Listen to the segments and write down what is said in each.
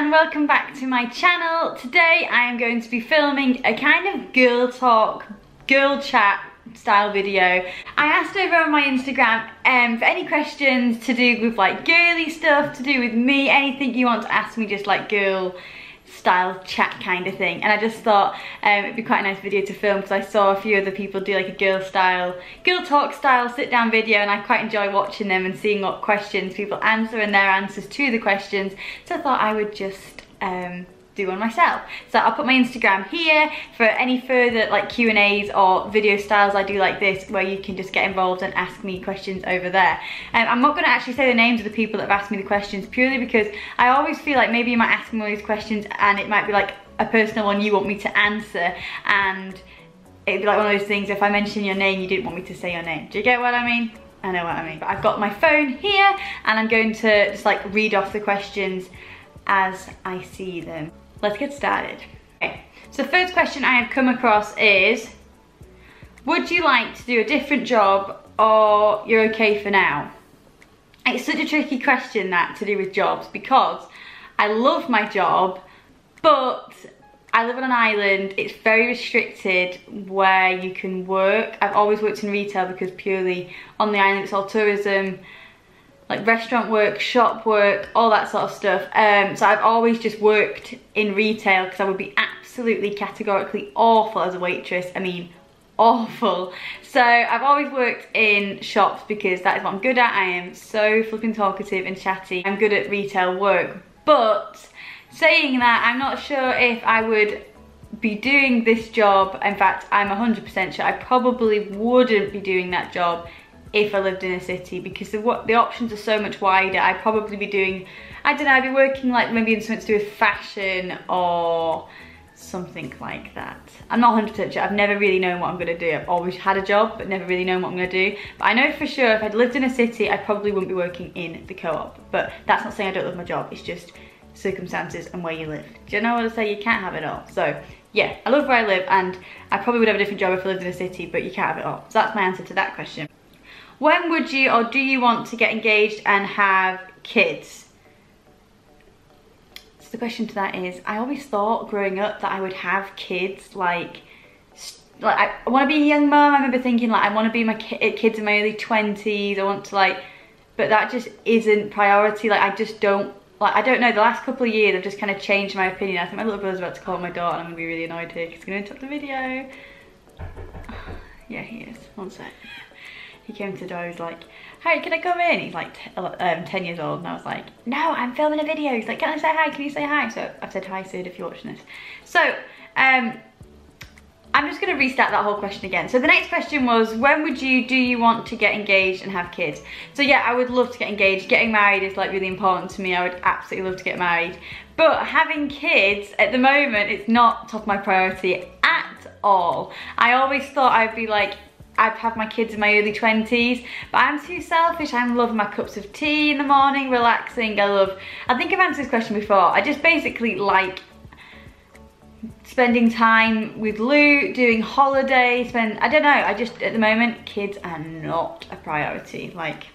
and welcome back to my channel. Today I am going to be filming a kind of girl talk, girl chat style video. I asked over on my Instagram for any questions to do with like girly stuff, to do with me, anything you want to ask me, just like girl style chat kind of thing. And I just thought it'd be quite a nice video to film because I saw a few other people do like a girl talk style sit down video, and I quite enjoy watching them and seeing what questions people answer and their answers to the questions. So I thought I would just do one myself. So I'll put my Instagram here for any further like Q&As or video styles I do like this, where you can just get involved and ask me questions over there. I'm not going to actually say the names of the people that have asked me the questions, purely because I always feel like maybe you might ask me all these questions and it might be like a personal one you want me to answer, and it'd be like one of those things, if I mention your name you didn't want me to say your name. Do you get what I mean? I know what I mean. But I've got my phone here and I'm going to just like read off the questions as I see them. Let's get started. Okay, so the first question I have come across is, would you like to do a different job or you're okay for now? It's such a tricky question, that, to do with jobs, because I love my job, but I live on an island. It's very restricted where you can work. I've always worked in retail because purely on the island it's all tourism, like restaurant work, shop work, all that sort of stuff. So I've always just worked in retail because I would be absolutely categorically awful as a waitress. I mean, awful. So I've always worked in shops because that is what I'm good at. I am so flipping talkative and chatty. I'm good at retail work. But saying that, I'm not sure if I would be doing this job. In fact, I'm 100% sure I probably wouldn't be doing that job if I lived in a city, because the options are so much wider. I'd probably be doing, I don't know, I'd be working like maybe in something to do with fashion or something like that. I'm not 100% sure. I've never really known what I'm gonna do. I've always had a job but never really known what I'm gonna do. But I know for sure if I'd lived in a city I probably wouldn't be working in the co-op. But that's not saying I don't love my job, it's just circumstances and where you live. Do you know what I say? You can't have it all. So yeah, I love where I live and I probably would have a different job if I lived in a city, but you can't have it all. So that's my answer to that question. When would you or do you want to get engaged and have kids? So the question to that is, I always thought growing up that I would have kids, like I want to be a young mum. I remember thinking like I want to be my kids in my early 20s. I want to like, but that just isn't priority. Like I just don't, like I don't know, the last couple of years I've just kind of changed my opinion. I think my little brother's about to call my daughter and I'm going to be really annoyed here because he's going to interrupt the video. Yeah, he is. One sec. He came to the door, he was like, "Harriet, can I come in?" He's like 10 years old, and I was like, "No, I'm filming a video." He's like, "Can I say hi? Can you say hi?" So I've said hi, Sid, if you're watching this. So I'm just gonna restart that whole question again. So the next question was, when do you want to get engaged and have kids? So yeah, I would love to get engaged. Getting married is like really important to me. I would absolutely love to get married. But having kids, at the moment, it's not top of my priority at all. I always thought I'd be like, I'd have my kids in my early 20s, but I'm too selfish. I love my cups of tea in the morning, relaxing. I think I've answered this question before. I just basically like spending time with Lou, doing holidays, I don't know, I just, at the moment, kids are not a priority. Like,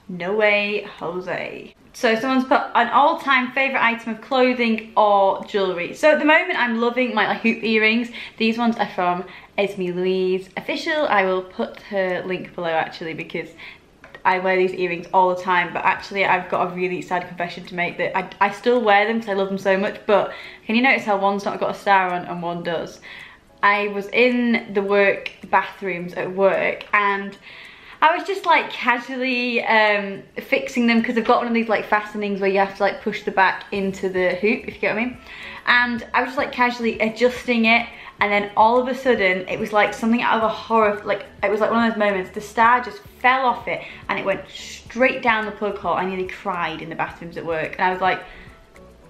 no way, Jose. So someone's put an all-time favourite item of clothing or jewellery. So at the moment I'm loving my hoop earrings. These ones are from Esme Louise Official. I will put her link below actually because I wear these earrings all the time, but actually I've got a really sad confession to make, that I still wear them because I love them so much, but can you notice how one's not got a star on and one does? I was in the work bathrooms at work and I was just like casually fixing them because I've got one of these like fastenings where you have to like push the back into the hoop, if you get what I mean. And I was just like casually adjusting it, and then all of a sudden it was like something out of a horror, like it was like one of those moments, the star just fell off it and it went straight down the plug hole. I nearly cried in the bathrooms at work, and I was like,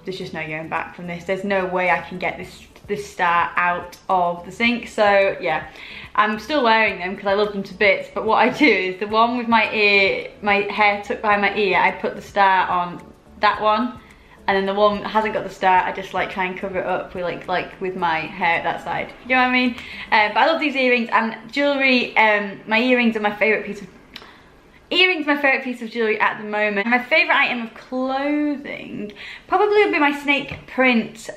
there's just no going back from this. There's no way I can get this star out of the sink. So yeah, I'm still wearing them because I love them to bits, but what I do is the one with my hair tucked behind my ear, I put the star on that one, and then the one that hasn't got the star, I just like try and cover it up with like with my hair at that side. You know what I mean? But I love these earrings and jewellery. My earrings are my favourite piece of Earrings, my favourite piece of jewellery at the moment. My favourite item of clothing probably would be my snake print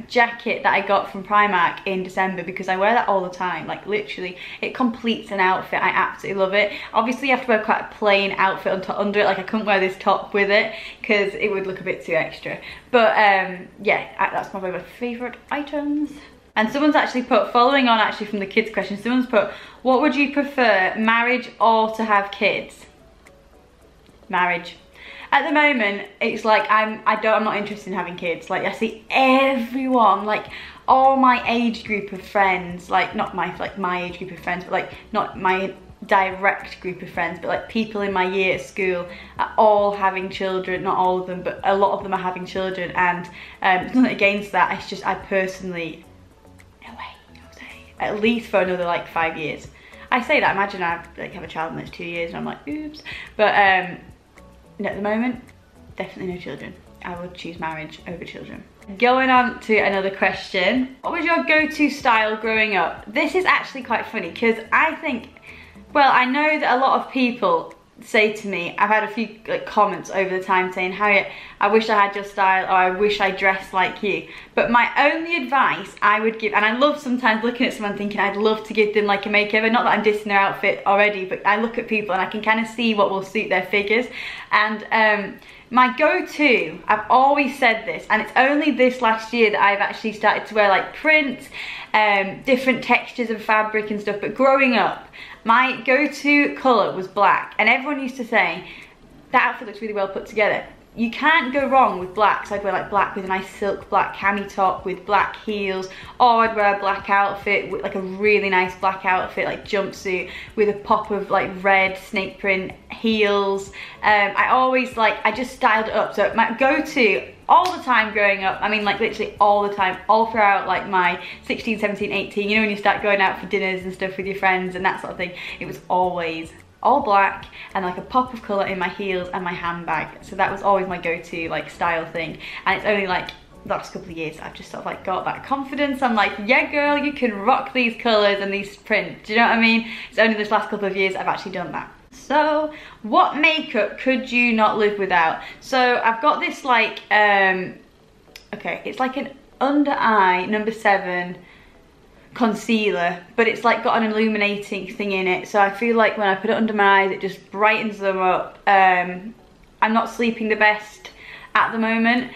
jacket that I got from Primark in December, because I wear that all the time. Like literally, it completes an outfit. I absolutely love it. Obviously, you have to wear quite a plain outfit under it. Like I couldn't wear this top with it because it would look a bit too extra. But yeah, that's one of my favourite items. And someone's actually put, following on actually from the kids question, someone's put, what would you prefer, marriage or to have kids? Marriage. At the moment, it's like I'm not interested in having kids. Like I see everyone, like all my age group of friends, like not my age group of friends, but like not my direct group of friends, but like people in my year at school are all having children. Not all of them, but a lot of them are having children, and there's nothing against that. It's just I personally, at least for another like 5 years. I say that, imagine I like have a child in the next 2 years and I'm like, oops. But no, at the moment, definitely no children. I would choose marriage over children. Going on to another question. What was your go-to style growing up? This is actually quite funny because I think, well, I know that a lot of people say to me, I've had a few like comments over the time saying, Harriet, I wish I had your style, or I wish I dressed like you. But my only advice I would give, and I love sometimes looking at someone thinking I'd love to give them like a makeover, not that I'm dissing their outfit already, but I look at people and I can kind of see what will suit their figures. And my go-to, I've always said this, and it's only this last year that I've actually started to wear like print, different textures of fabric and stuff, but growing up, my go-to colour was black, and everyone used to say, that outfit looks really well put together. You can't go wrong with black, so I'd wear like black with a nice silk black cami top with black heels, or I'd wear a black outfit with like a really nice black outfit, like jumpsuit, with a pop of like red snake print heels. I just styled it up, so my go-to all the time growing up, I mean like literally all the time, all throughout like my 16, 17, 18, you know when you start going out for dinners and stuff with your friends and that sort of thing, it was always all black and like a pop of colour in my heels and my handbag. So that was always my go-to like style thing, and it's only like the last couple of years I've just sort of like got that confidence. I'm like, yeah girl, you can rock these colours and these prints, do you know what I mean? It's only this last couple of years I've actually done that. So what makeup could you not live without? So I've got this like okay, it's like an under eye number 7 concealer, but it's like got an illuminating thing in it, so I feel like when I put it under my eyes it just brightens them up. I'm not sleeping the best at the moment,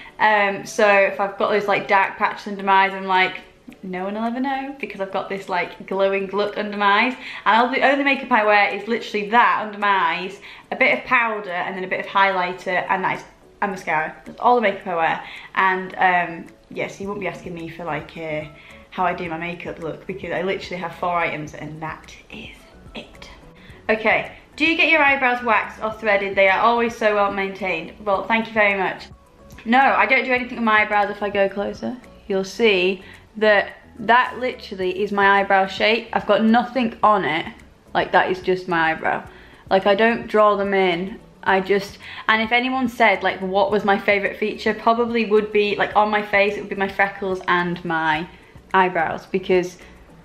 so if I've got those like dark patches under my eyes, I'm like, no one will ever know, because I've got this like glowing look under my eyes, and the only makeup I wear is literally that under my eyes, a bit of powder and then a bit of highlighter, and that is a mascara. That's all the makeup I wear. And yes, you won't be asking me for like how I do my makeup look, because I literally have 4 items and that is it. Okay, do you get your eyebrows waxed or threaded? They are always so well maintained. Well, thank you very much. No, I don't do anything with my eyebrows. If I go closer, you'll see that that literally is my eyebrow shape. I've got nothing on it. Like that is just my eyebrow. Like I don't draw them in. And if anyone said like what was my favorite feature, probably would be like on my face, it would be my freckles and my eyebrows, because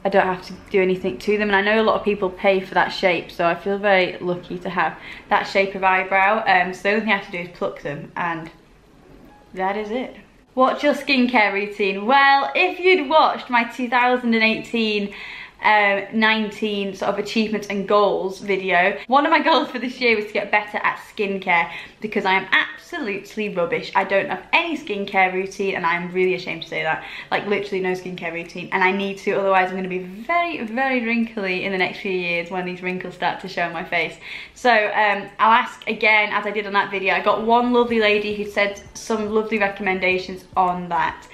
I don't have to do anything to them, and I know a lot of people pay for that shape, so I feel very lucky to have that shape of eyebrow. So the only thing I have to do is pluck them, and that is it. What's your skincare routine? Well, if you'd watched my 2018 19 sort of achievements and goals video, one of my goals for this year was to get better at skincare, because I am absolutely rubbish. I don't have any skincare routine, and I'm really ashamed to say that. Like literally no skincare routine, and I need to, otherwise I'm going to be very, very wrinkly in the next few years when these wrinkles start to show on my face. So I'll ask again, as I did on that video. I got one lovely lady who said some lovely recommendations on that,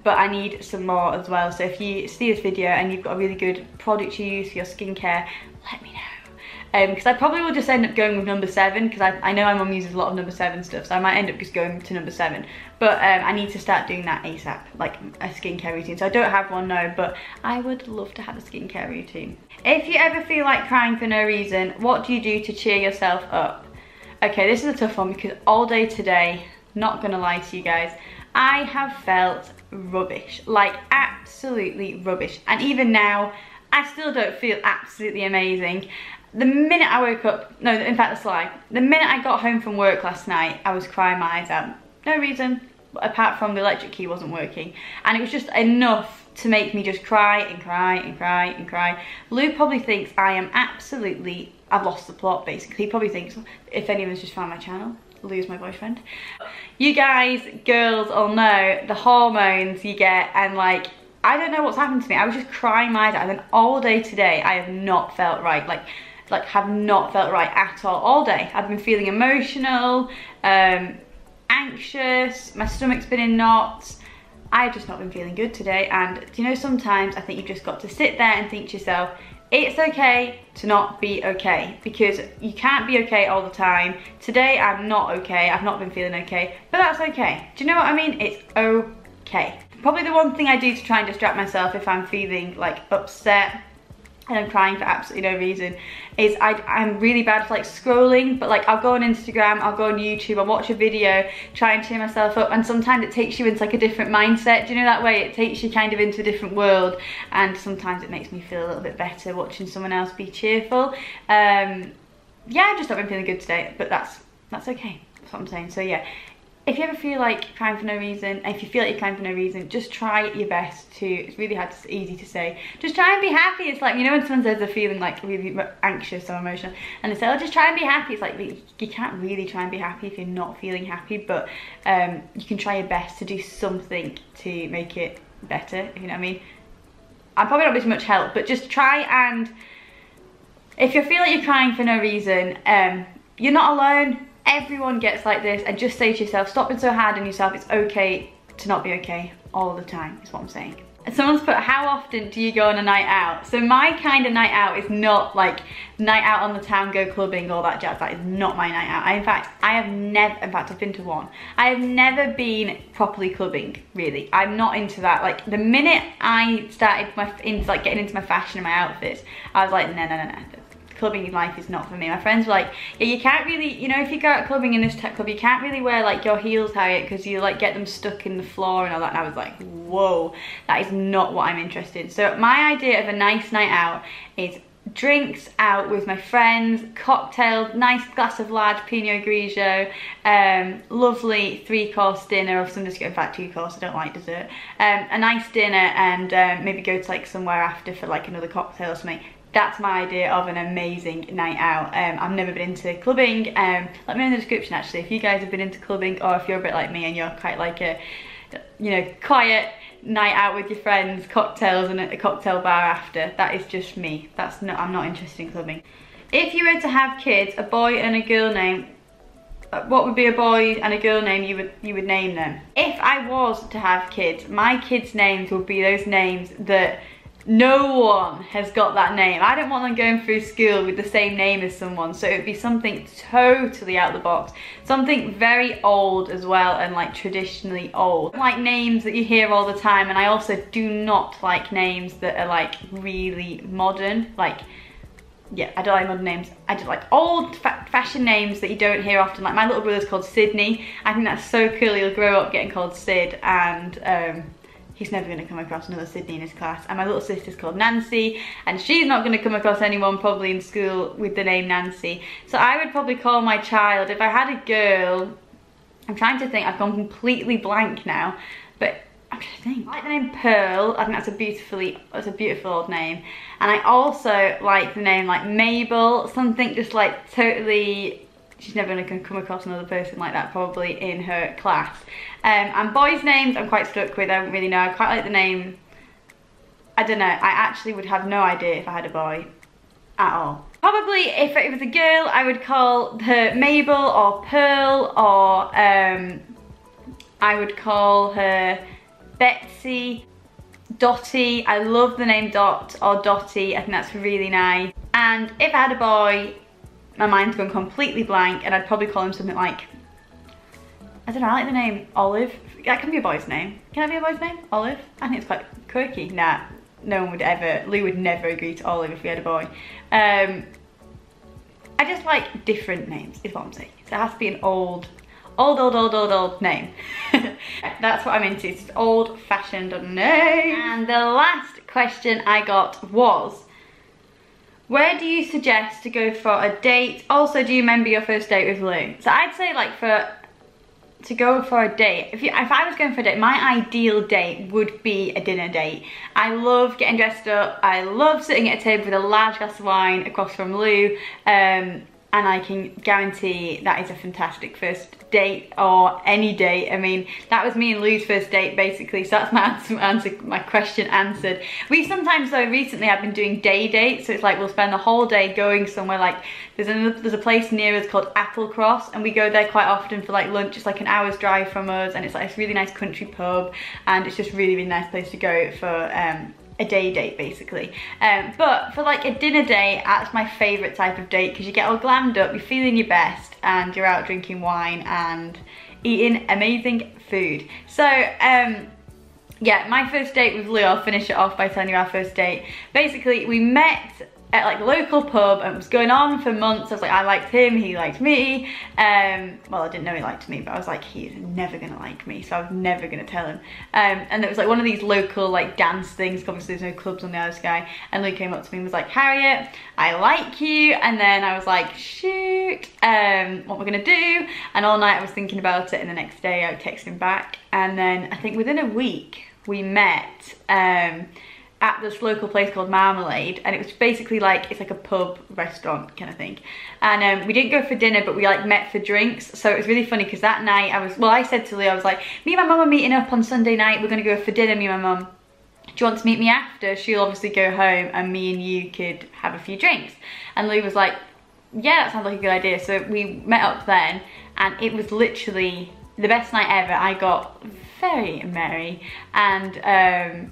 but I need some more as well. So if you see this video and you've got a really good product you use for your skincare, let me know. Because I probably will just end up going with number 7, because I know my mum uses a lot of number 7 stuff, so I might end up just going to number 7. But I need to start doing that ASAP, like a skincare routine. So I don't have one now, but I would love to have a skincare routine. If you ever feel like crying for no reason, what do you do to cheer yourself up? Okay, this is a tough one, because all day today, not gonna lie to you guys, I have felt rubbish, like absolutely rubbish. And even now, I still don't feel absolutely amazing. the minute I woke up, no, in fact, that's a lie. The minute I got home from work last night, I was crying my eyes out. No reason, apart from the electric key wasn't working. And it was just enough to make me just cry and cry and cry and cry. Lou probably thinks I am absolutely, I've lost the plot basically. He probably thinks, if anyone's just found my channel, Lou's my boyfriend. You guys, girls all know the hormones you get, and like, I don't know what's happened to me. I was just crying my eyes out, and then all day today I have not felt right. Like have not felt right at all day. I've been feeling emotional, anxious, my stomach's been in knots. I've just not been feeling good today. And do you know, sometimes I think you've just got to sit there and think to yourself, it's okay to not be okay, because you can't be okay all the time. Today I'm not okay, I've not been feeling okay, but that's okay. Do you know what I mean? It's okay. Probably the one thing I do to try and distract myself if I'm feeling like upset and I'm crying for absolutely no reason is I'm really bad for like scrolling, but like I'll go on Instagram, I'll go on YouTube, I'll watch a video, try and cheer myself up, and sometimes it takes you into like a different mindset. Do you know that way? It takes you kind of into a different world, and sometimes it makes me feel a little bit better watching someone else be cheerful. Yeah, I've just not been feeling good today, but that's okay. That's what I'm saying. So yeah, if you ever feel like crying for no reason, and if you feel like you're crying for no reason, just try your best to, it's really hard, it's easy to say, just try and be happy. It's like, you know, when someone says they're feeling like really anxious or emotional, and they say, oh, just try and be happy. It's like, you can't really try and be happy if you're not feeling happy, but you can try your best to do something to make it better, if you know what I mean. I'm probably not be much help, but just try, and if you feel like you're crying for no reason, you're not alone. Everyone gets like this, and just say to yourself, stop being so hard on yourself. It's okay to not be okay all the time, is what I'm saying. And someone's put, how often do you go on a night out? So my kind of night out is not like night out on the town, go clubbing, all that jazz. That is not my night out. In fact, I've been to one. I have never been properly clubbing, really. I'm not into that. Like, the minute I started getting into my fashion and my outfits, I was like, no. Clubbing life is not for me. My friends were like, yeah, you can't really, you know, if you go out clubbing in this tech club, you can't really wear like your heels, Harriet, because you like get them stuck in the floor and all that. And I was like, whoa, that is not what I'm interested in. So my idea of a nice night out is drinks out with my friends, cocktails, nice glass of large Pinot Grigio, lovely 3-course dinner, or some just in fact 2-course, I don't like dessert, a nice dinner, and maybe go to like somewhere after for like another cocktail or something. That's my idea of an amazing night out. I've never been into clubbing. Let me know in the description actually if you guys have been into clubbing, or if you're a bit like me and you're quite like a, you know, quiet night out with your friends, cocktails and a cocktail bar after. That is just me. I'm not interested in clubbing. If you were to have kids, a boy and a girl name, what would be a boy and a girl name you would name them? If I was to have kids, my kids' names would be those names that no one has got that name. I don't want them going through school with the same name as someone, so it would be something totally out of the box. Something very old as well, and like traditionally old. I like names that you hear all the time, and I also do not like names that are like really modern. Like, yeah, I don't like modern names. I just like old fashioned names that you don't hear often. Like my little brother's called Sydney. I think that's so cool. He'll grow up getting called Sid, and he's never going to come across another Sydney in his class. And my little sister's called Nancy, and she's not going to come across anyone probably in school with the name Nancy. So I would probably call my child, if I had a girl, I'm trying to think, I've gone completely blank now, but I'm trying to think. I like the name Pearl. I think that's a beautiful old name. And I also like the name like Mabel, something just like totally, she's never going to come across another person like that probably in her class. And boys' names I'm quite stuck with. I don't really know. I quite like the name, I don't know, I actually would have no idea if I had a boy at all. Probably if it was a girl, I would call her Mabel or Pearl, or I would call her Betsy, Dottie. I love the name Dot or Dottie. I think that's really nice. And if I had a boy, my mind's gone completely blank, and I'd probably call him something like, I don't know, I like the name Olive. That can be a boy's name. Can that be a boy's name? Olive? I think it's quite quirky. Nah, no one would ever, Lou would never agree to Olive if we had a boy. I just like different names, is what I'm saying. So it has to be an old name. That's what I'm into, it's old-fashioned name. And the last question I got was, Where do you suggest to go for a date? Also, do you remember your first date with Lou? So I'd say like to go for a date, if I was going for a date, my ideal date would be a dinner date. I love getting dressed up. I love sitting at a table with a large glass of wine across from Lou. And I can guarantee that is a fantastic first date, or any date. I mean, that was me and Lou's first date basically, so that's my question answered. We sometimes though, recently I've been doing day dates, so it's like we'll spend the whole day going somewhere, like there's a place near us called Applecross, and we go there quite often for like lunch. It's like an hour's drive from us, and it's like this really nice country pub, and it's just really nice place to go for a day date basically. But for like a dinner date, that's my favourite type of date, because you get all glammed up, you're feeling your best, and you're out drinking wine and eating amazing food. So yeah, my first date with Lou, I'll finish it off by telling you our first date. Basically, we met at like a local pub, and it was going on for months. I was like, I liked him, he liked me. Well, I didn't know he liked me, but I was like, he's never gonna like me, so I was never gonna tell him. And it was like one of these local like dance things, obviously there's no clubs on the Isle of Skye, and Luke came up to me and was like, Harriet, I like you. And then I was like, shoot, what we're gonna do? And all night I was thinking about it, and the next day I texted him back, and then I think within a week we met at this local place called Marmalade, and it was basically like, it's like a pub restaurant kind of thing. And we didn't go for dinner, but we like met for drinks. So it was really funny, because that night I said to Lou, I was like, me and my mum are meeting up on Sunday night, we're gonna go for dinner, me and my mum. Do you want to meet me after? She'll obviously go home, and me and you could have a few drinks. And Lou was like, yeah, that sounds like a good idea. So we met up then, and it was literally the best night ever. I got very merry, and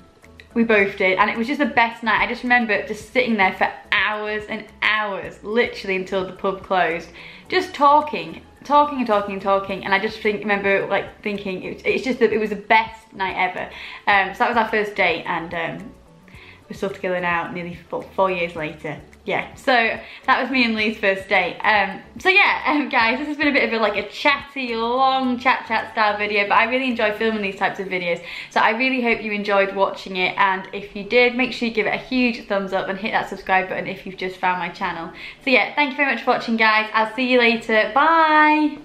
we both did, and it was just the best night. I just remember just sitting there for hours and hours, literally until the pub closed, just talking, and I just remember like thinking it was the best night ever. So that was our first date, and we're still together now, nearly 4 years later. Yeah, so that was me and Lou's first date. So yeah, guys, this has been a bit of like a chatty, long chat style video, but I really enjoy filming these types of videos. So I really hope you enjoyed watching it, and if you did, make sure you give it a huge thumbs up and hit that subscribe button if you've just found my channel. So yeah, thank you very much for watching, guys. I'll see you later. Bye!